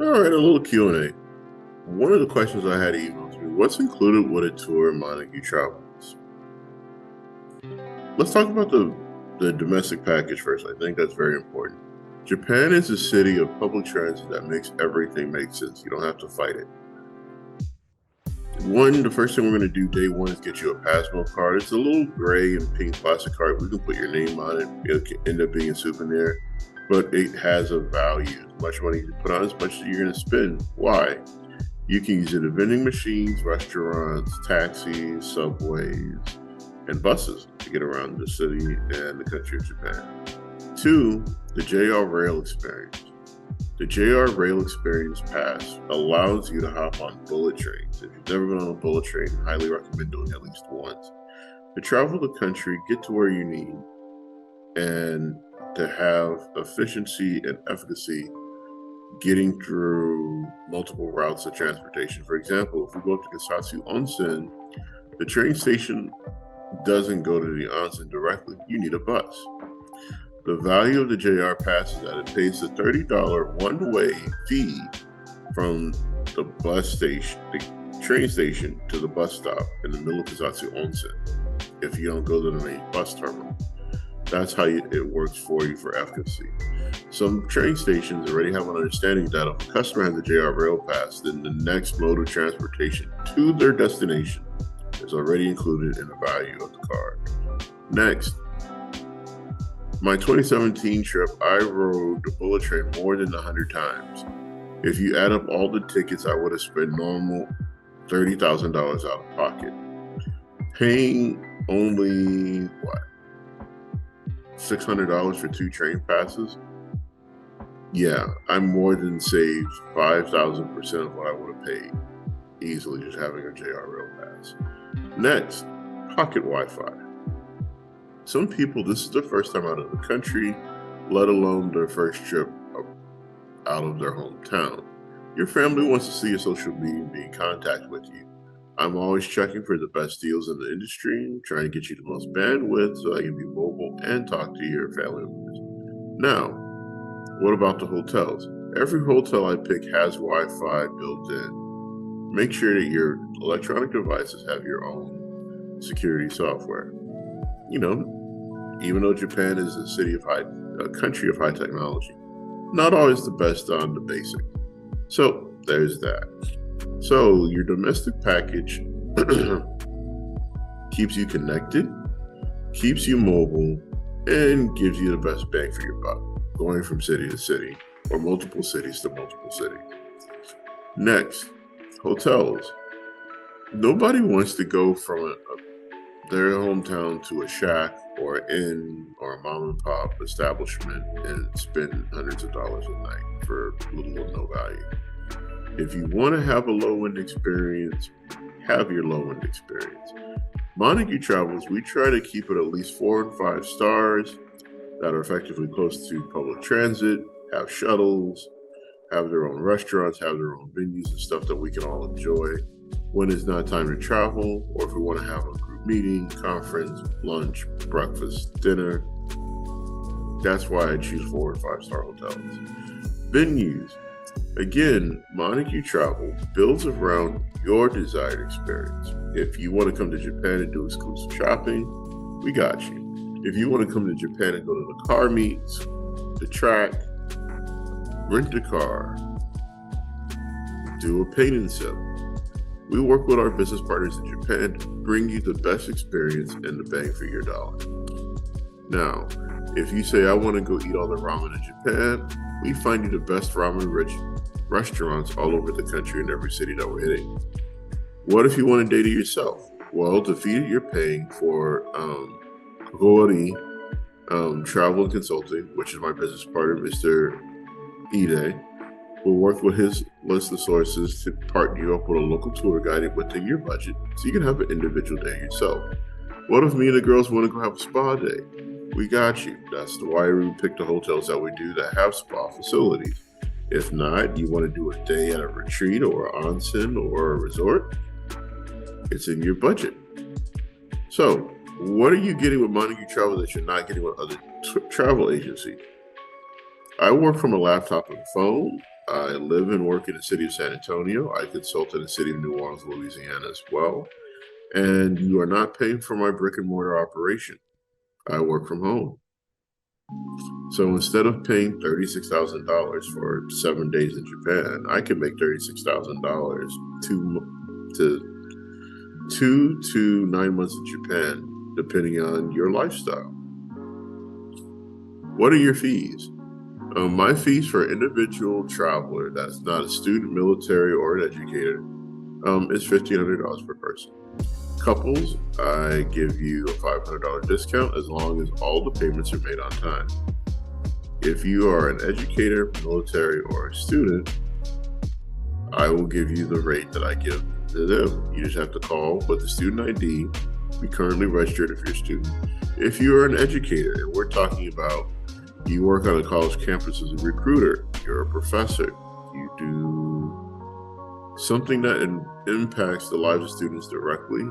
All right, a little Q&A. One of the questions I had emailed to me, what's included with a tour in Montague Travels? Let's talk about the domestic package first. I think that's very important. Japan is a city of public transit that makes everything make sense. You don't have to fight it. The first thing we're going to do day one is get you a Pasmo card. It's a little gray and pink plastic card. We can put your name on it. It can end up being a souvenir, but it has a value. As much money you put on, as much as you're going to spend. Why? You can use it at vending machines, restaurants, taxis, subways, and buses to get around the city and the country of Japan. Two, the JR Rail Experience. The JR Rail Experience Pass allows you to hop on bullet trains. If you've never been on a bullet train, I highly recommend doing it at least once. To travel the country, get to where you need, and to have efficiency and efficacy getting through multiple routes of transportation. For example, if we go up to Kusatsu Onsen, the train station doesn't go to the onsen directly. You need a bus. The value of the JR Pass is that it pays the $30 one-way fee from the bus station, the train station, to the bus stop in the middle of Kusatsu Onsen if you don't go to the main bus terminal. That's how it works for you for efficacy. Some train stations already have an understanding that if a customer has a JR Rail Pass, then the next mode of transportation to their destination is already included in the value of the card. Next, my 2017 trip, I rode the bullet train more than 100 times. If you add up all the tickets, I would have spent normal $30,000 out of pocket. Paying only, what, $600 for 2 train passes? Yeah, I more than saved 5,000% of what I would have paid easily just having a JR Rail Pass. Next, pocket Wi-Fi. Some people, this is their first time out of the country, let alone their first trip out of their hometown. Your family wants to see your social media and be in contact with you. I'm always checking for the best deals in the industry, trying to get you the most bandwidth so I can be mobile and talk to your family members. Now, what about the hotels? Every hotel I pick has Wi-Fi built in. Make sure that your electronic devices have your own security software. You know, even though Japan is a country of high technology, not always the best on the basics. So there's that. So your domestic package keeps you connected, keeps you mobile, and gives you the best bang for your buck, going from city to city or multiple cities to multiple cities. Next, hotels. Nobody wants to go from their hometown to a shack or an inn or a mom and pop establishment and spend hundreds of dollars a night for little or no value. If you want to have a low-end experience, have your low-end experience. Montague Travels, we try to keep it at least 4 and 5 stars that are effectively close to public transit, have shuttles, have their own restaurants, have their own venues and stuff that we can all enjoy when it's not time to travel, or if we want to have a group meeting, conference, lunch, breakfast, dinner. That's why I choose 4 and 5 star hotels. Venues. Again, Montague Travel builds around your desired experience. If you want to come to Japan and do exclusive shopping, we got you. If you want to come to Japan and go to the car meets, the track, rent a car, do a painting sip. We work with our business partners in Japan to bring you the best experience and the bang for your dollar. Now, if you say, I want to go eat all the ramen in Japan, we find you the best ramen-rich restaurants all over the country in every city that we're hitting. What if you want to date it yourself? Well, to feed it, you're paying for Hori Travel and Consulting, which is my business partner, Mr. Ide. We'll work with his list of sources to partner you up with a local tour guide within your budget so you can have an individual day yourself. What if me and the girls want to go have a spa day? We got you. That's why we pick the hotels that we do that have spa facilities. If not, you want to do a day at a retreat or an onsen or a resort, it's in your budget. So, what are you getting with Montague Travel that you're not getting with other travel agencies? I work from a laptop and phone. I live and work in the city of San Antonio. I consult in the city of New Orleans, Louisiana as well. And you are not paying for my brick and mortar operation. I work from home. So instead of paying $36,000 for 7 days in Japan, I can make $36,000 to 2 to 9 months in Japan, depending on your lifestyle. What are your fees? My fees for an individual traveler that's not a student, military, or an educator is $1,500 per person. Couples, I give you a $500 discount as long as all the payments are made on time. If you are an educator, military, or a student, I will give you the rate that I give to them. You just have to call with the student ID, be currently registered if you're a student. If you are an educator, and we're talking about you work on a college campus as a recruiter, you're a professor, you do something that impacts the lives of students directly,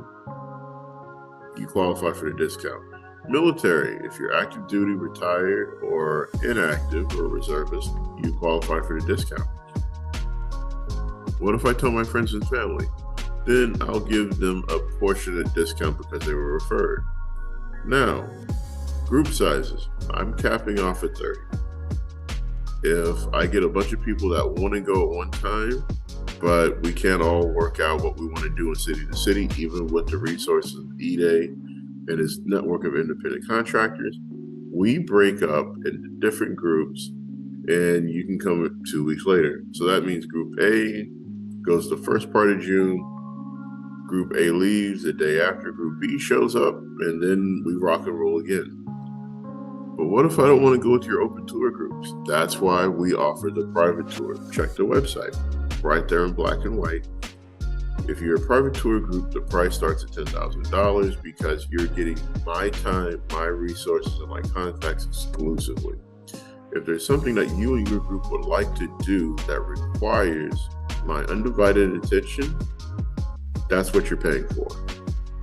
you qualify for the discount. Military, if you're active duty, retired, or inactive, or reservist, you qualify for the discount. What if I tell my friends and family? Then I'll give them a portion of discount because they were referred. Now, group sizes, I'm capping off at 30. If I get a bunch of people that want to go at one time, but we can't all work out what we want to do in city to city, even with the resources of E-Day and his network of independent contractors, we break up into different groups and you can come 2 weeks later. So that means Group A goes the first part of June, Group A leaves the day after, Group B shows up, and then we rock and roll again. But what if I don't want to go with your open tour groups? That's why we offer the private tour. Check the website, right there in black and white. If you're a private tour group, the price starts at $10,000 because you're getting my time, my resources, and my contacts exclusively. If there's something that you and your group would like to do that requires my undivided attention, that's what you're paying for.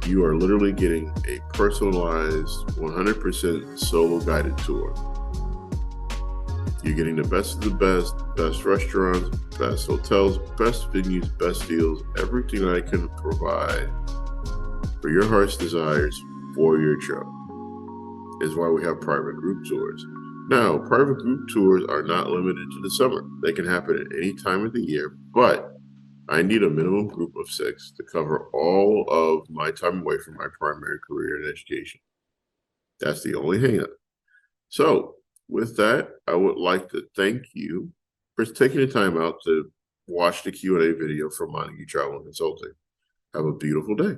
You are literally getting a personalized 100% solo guided tour. You're getting the best of the best restaurants, best hotels, best venues, best deals, everything I can provide for your heart's desires for your trip. Is why we have private group tours. Now, private group tours are not limited to the summer. They can happen at any time of the year, but I need a minimum group of 6 to cover all of my time away from my primary career in education. That's the only hang-up. So, with that, I would like to thank you for taking the time out to watch the Q&A video from Montague Travel and Consulting. Have a beautiful day.